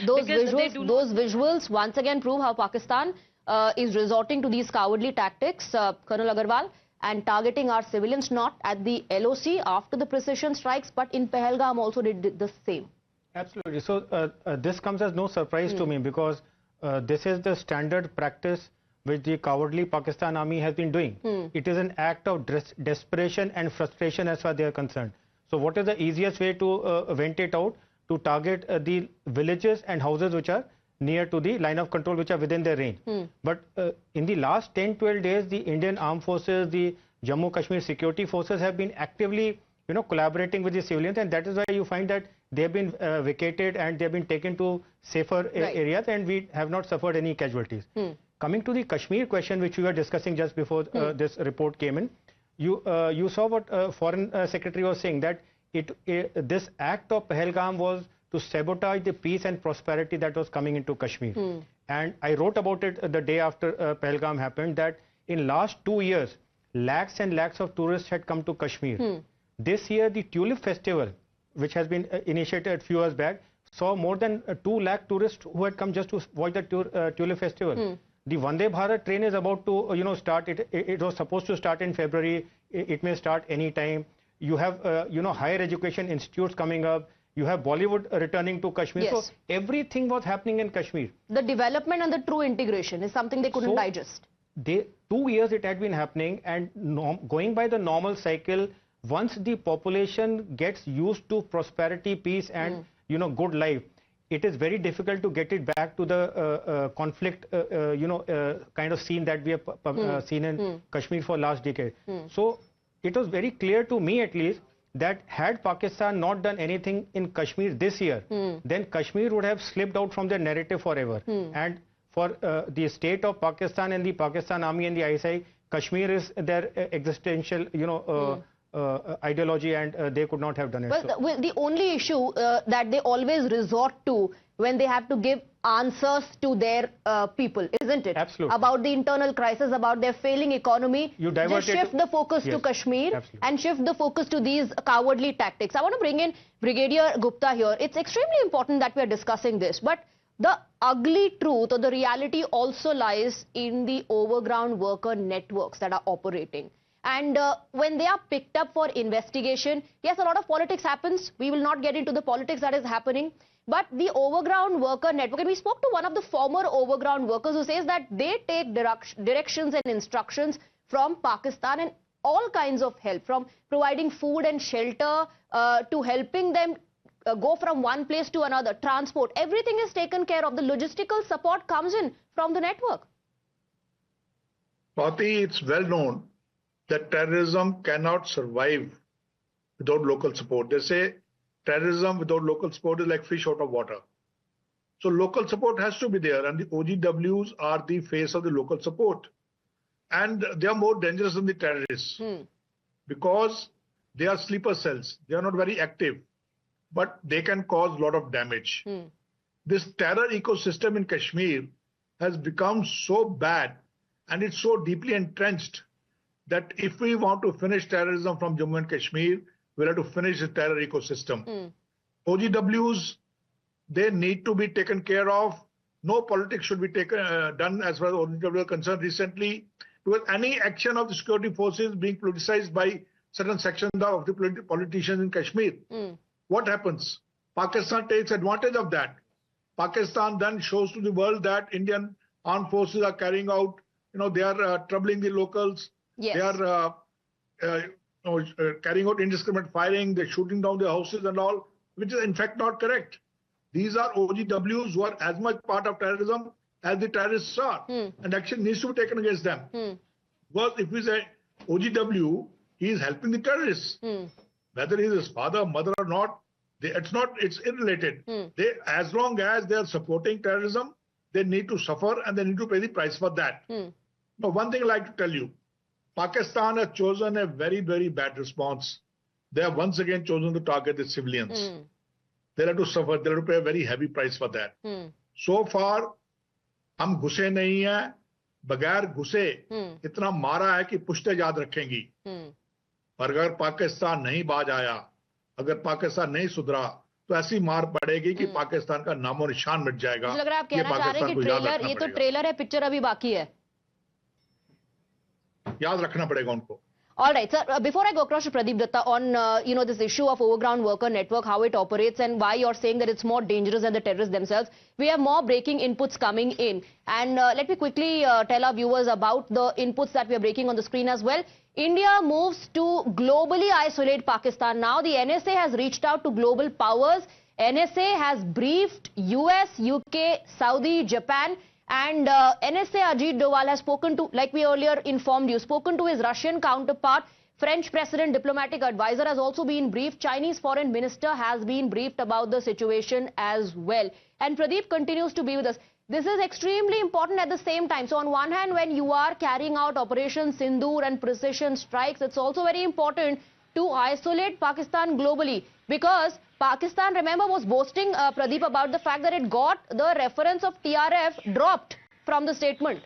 Those visuals once again prove how Pakistan is resorting to these cowardly tactics, Colonel Agarwal, and targeting our civilians, not at the LOC after the precision strikes, but in Pahalgam also did the same. Absolutely. So this comes as no surprise to me, because this is the standard practice which the cowardly Pakistan army has been doing. It is an act of desperation and frustration as far as they are concerned. So what is the easiest way to vent it out? To target the villages and houses which are near to the line of control, which are within their range. But in the last 10-12 days, the Indian Armed Forces, the Jammu Kashmir security forces have been actively, collaborating with the civilians, and that is why you find that they have been vacated and they have been taken to safer areas, and we have not suffered any casualties. Coming to the Kashmir question, which we were discussing just before this report came in, you saw what Foreign Secretary was saying, that this act of Pahalgam was to sabotage the peace and prosperity that was coming into Kashmir. And I wrote about it the day after Pahalgam happened, that in last 2 years, lakhs and lakhs of tourists had come to Kashmir. This year, the Tulip Festival, which has been initiated a few years back, saw more than 2 lakh tourists who had come just to watch the Tulip Festival. The Vande Bharat train is about to, start. It was supposed to start in February. It may start any time. You have, higher education institutes coming up. You have Bollywood returning to Kashmir. Yes. So everything was happening in Kashmir. The development and the true integration is something they couldn't digest. 2 years it had been happening, and going by the normal cycle, once the population gets used to prosperity, peace, and good life, it is very difficult to get it back to the conflict, kind of scene that we have seen in Kashmir for last decade. So it was very clear to me, at least, that had Pakistan not done anything in Kashmir this year, then Kashmir would have slipped out from their narrative forever. And for the state of Pakistan and the Pakistan Army and the ISI, Kashmir is their existential, ideology, and they could not have done it. Well, the only issue that they always resort to when they have to give answers to their people, isn't it? Absolutely. About the internal crisis, about their failing economy. You divert just shift the focus to Kashmir and shift the focus to these cowardly tactics. I want to bring in Brigadier Gupta here. It's extremely important that we are discussing this, but the ugly truth or the reality also lies in the overground worker networks that are operating. And when they are picked up for investigation, yes, a lot of politics happens. We will not get into the politics that is happening. But the overground worker network, and we spoke to one of the former overground workers who says that they take directions and instructions from Pakistan and all kinds of help, from providing food and shelter to helping them go from one place to another, transport. Everything is taken care of. The logistical support comes in from the network. Swati, it's well known that terrorism cannot survive without local support. They say terrorism without local support is like fish out of water. So local support has to be there, and the OGWs are the face of the local support. And they are more dangerous than the terrorists because they are sleeper cells. They are not very active, but they can cause a lot of damage. This terror ecosystem in Kashmir has become so bad, and it's so deeply entrenched, that if we want to finish terrorism from Jammu and Kashmir, we'll have to finish the terror ecosystem. OGWs, they need to be taken care of. No politics should be done as far as OGWs are concerned recently, because any action of the security forces being politicized by certain sections of the politicians in Kashmir. What happens? Pakistan takes advantage of that. Pakistan then shows to the world that Indian armed forces are carrying out, they are troubling the locals. Yes. They are carrying out indiscriminate firing, they're shooting down their houses and all, which is in fact not correct. These are OGWs who are as much part of terrorism as the terrorists are, and action needs to be taken against them. Because if we say OGW, he is helping the terrorists. Whether he is his father, mother or not, it's irrelated. As long as they are supporting terrorism, they need to suffer and they need to pay the price for that. Now, one thing I'd like to tell you, Pakistan has chosen a very, very bad response. They have once again chosen to target the civilians. They have to suffer, they have to pay a very heavy price for that. So far, हम घुसे नहीं हैं, बगैर घुसे इतना मारा है कि पुश्ते याद रखेंगी. पर अगर पाकिस्तान नहीं बाज आया, अगर पाकिस्तान नहीं सुधरा, तो ऐसी मार पड़ेगी कि पाकिस्तान का नामो निशान मिट जाएगा। मुझे लग रहा है आप कहना चाह रहे हैं कि ट्रेलर, ये तो ट्रेलर है, पिक्चर अभी बाकी है। याद रखना पड़ेगा उनको। All right, sir. Before I go across to Pradeep Datta on this issue of overground worker network, how it operates, and why you're saying that it's more dangerous than the terrorists themselves, we have more breaking inputs coming in. And let me quickly tell our viewers about the inputs that we are breaking on the screen as well. India moves to globally isolate Pakistan. Now the NSA has reached out to global powers. NSA has briefed US, UK, Saudi, Japan. And NSA Ajit Doval has spoken to, like we earlier informed you, spoken to his Russian counterpart. French President diplomatic advisor has also been briefed. Chinese foreign minister has been briefed about the situation as well. And Pradeep continues to be with us. This is extremely important at the same time. So on one hand, when you are carrying out Operation Sindoor and precision strikes, it's also very important to isolate Pakistan globally, because Pakistan, remember, was boasting, Pradeep, about the fact that it got the reference of TRF dropped from the statement.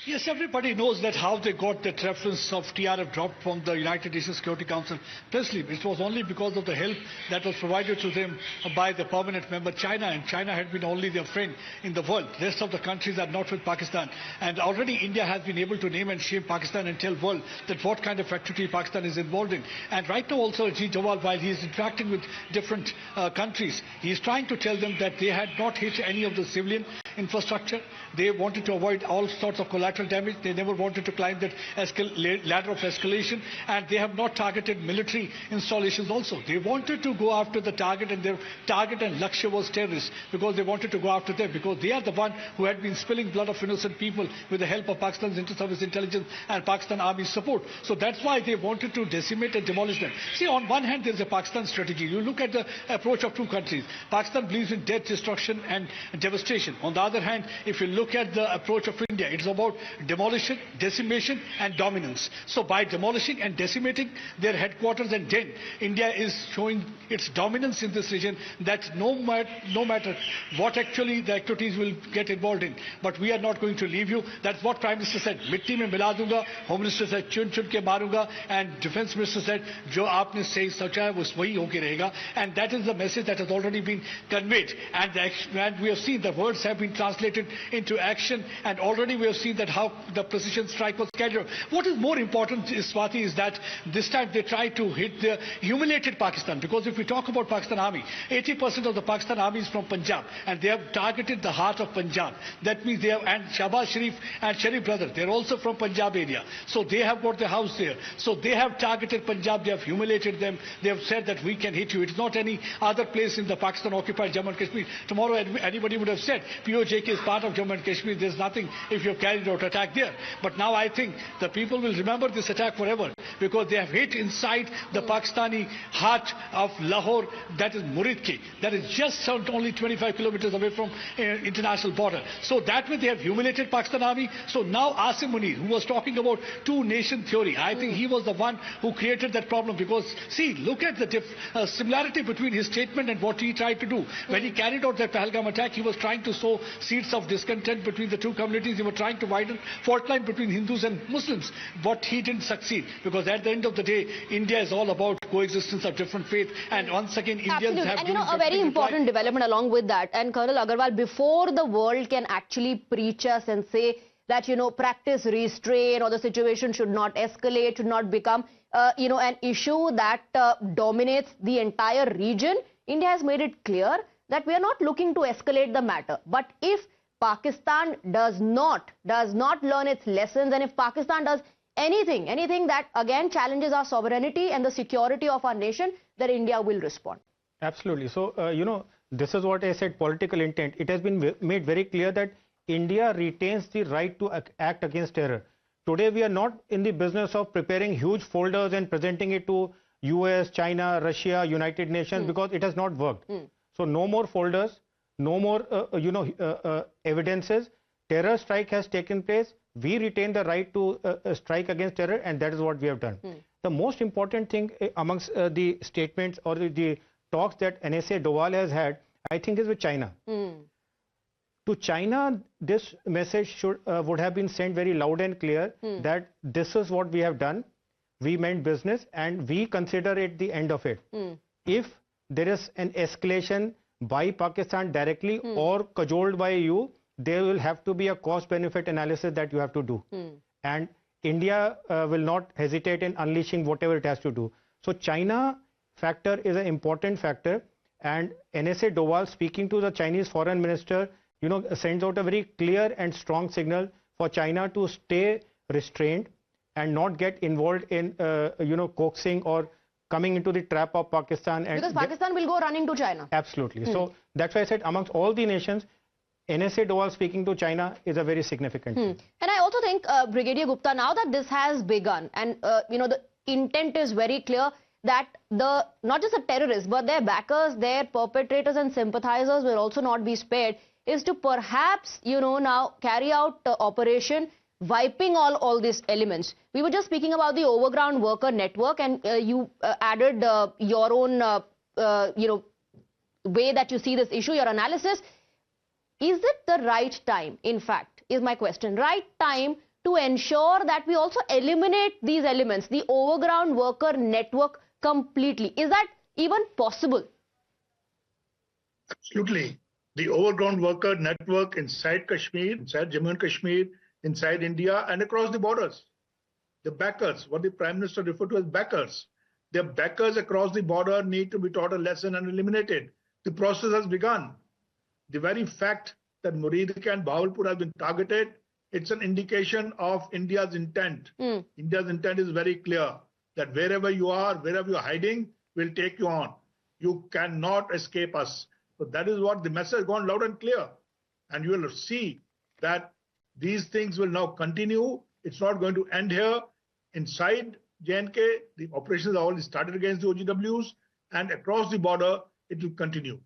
Yes, everybody knows that how they got that reference of TRF dropped from the United Nations Security Council. Firstly, it was only because of the help that was provided to them by the permanent member China, and China had been only their friend in the world. The rest of the countries are not with Pakistan. And already India has been able to name and shame Pakistan and tell world that what kind of activity Pakistan is involved in. And right now also Ajit Doval, while he is interacting with different countries, he is trying to tell them that they had not hit any of the civilian infrastructure. They wanted to avoid all sorts of collateral damage. They never wanted to climb that ladder of escalation, and they have not targeted military installations also. They wanted to go after the target, and their target and Lakshya was terrorists, because they wanted to go after them, because they are the one who had been spilling blood of innocent people with the help of Pakistan's inter-service intelligence and Pakistan Army support. So that's why they wanted to decimate and demolish them. See, on one hand, there is a Pakistan strategy. You look at the approach of two countries. Pakistan believes in death, destruction and devastation. On the other hand, if you look at the approach of India, it's about demolition, decimation and dominance. So by demolishing and decimating their headquarters and den, India is showing its dominance in this region, that no matter what actually the activities will get involved in, but we are not going to leave you. That's what Prime Minister said. Mitti mein mila dunga. Home Minister said chun chun ke marunga, and Defence Minister said jo aapne sahi socha hai wo wahi hoke rahega. And that is the message that has already been conveyed. And we have seen the words have been translated into action, and already we have seen that how the precision strike was carried out. What is more important, Swati, is that this time they tried to hit the humiliated Pakistan, because if we talk about Pakistan Army, 80% of the Pakistan Army is from Punjab, and they have targeted the heart of Punjab. That means they have, and Shahbaz Sharif and Sharif brother, they're also from Punjab area. So they have got their house there. So they have targeted Punjab, they have humiliated them. They have said that we can hit you. It's not any other place in the Pakistan occupied Jammu and Kashmir. Tomorrow anybody would have said POJK is part of Jammu and Kashmir. There's nothing if you've carried out attack there. But now I think the people will remember this attack forever, because they have hit inside the Pakistani heart of Lahore, that is Muridki, that is just only 25 kilometers away from international border. So that way they have humiliated Pakistan Army. So now Asim Munir, who was talking about two-nation theory, I think he was the one who created that problem, because see, look at the similarity between his statement and what he tried to do. When he carried out that Pahalgam attack, he was trying to sow seeds of discontent between the two communities. He was trying to widen fault line between Hindus and Muslims, but he didn't succeed, because at the end of the day, India is all about coexistence of different faith, and once again Indians have and a very important development along with that, and Colonel Agarwal, before the world can actually preach us and say that, practice restraint, or the situation should not escalate, should not become an issue that dominates the entire region, India has made it clear that we are not looking to escalate the matter. But if Pakistan does not learn its lessons, and if Pakistan does anything that again challenges our sovereignty and the security of our nation, then India will respond. Absolutely. So, this is what I said, political intent. It has been made very clear that India retains the right to act against terror. Today, we are not in the business of preparing huge folders and presenting it to US, China, Russia, United Nations, because it has not worked. So, no more folders, no more, evidences. Terror strike has taken place. We retain the right to strike against terror, and that is what we have done. The most important thing amongst the statements or the talks that NSA Doval has had, I think, is with China. To China, this message would have been sent very loud and clear that this is what we have done. we meant business and we consider it the end of it. If there is an escalation by Pakistan directly or cajoled by you, there will have to be a cost-benefit analysis that you have to do. And India will not hesitate in unleashing whatever it has to do. So China factor is an important factor, and NSA Doval speaking to the Chinese foreign minister, sends out a very clear and strong signal for China to stay restrained and not get involved in, coaxing or coming into the trap of Pakistan. And because Pakistan will go running to China. Absolutely. So that's why I said amongst all the nations, NSA Doval speaking to China is a very significant thing. And I also think, Brigadier Gupta, now that this has begun and, the intent is very clear that not just the terrorists, but their backers, their perpetrators and sympathizers will also not be spared, is to perhaps, now carry out the operation wiping all these elements. We were just speaking about the overground worker network, and you added your own, way that you see this issue, your analysis. Is it the right time, in fact, is my question, right time to ensure that we also eliminate these elements, the overground worker network completely? Is that even possible? Absolutely. The overground worker network inside Kashmir, inside Jammu and Kashmir, inside India and across the borders. The backers, what the Prime Minister referred to as backers. The backers across the border need to be taught a lesson and eliminated. The process has begun. The very fact that Muridika and Bahawalpur have been targeted, it's an indication of India's intent. India's intent is very clear that wherever you are, wherever you're hiding, we'll take you on. You cannot escape us. So that is what the message has gone loud and clear. And you will see that these things will now continue. It's not going to end here. Inside J&K, the operations are already started against the OGWs, and across the border, it will continue.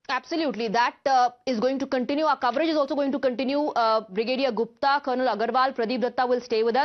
Absolutely. That is going to continue. Our coverage is also going to continue. Brigadier Gupta, Colonel Agarwal, Pradeep Datta will stay with us.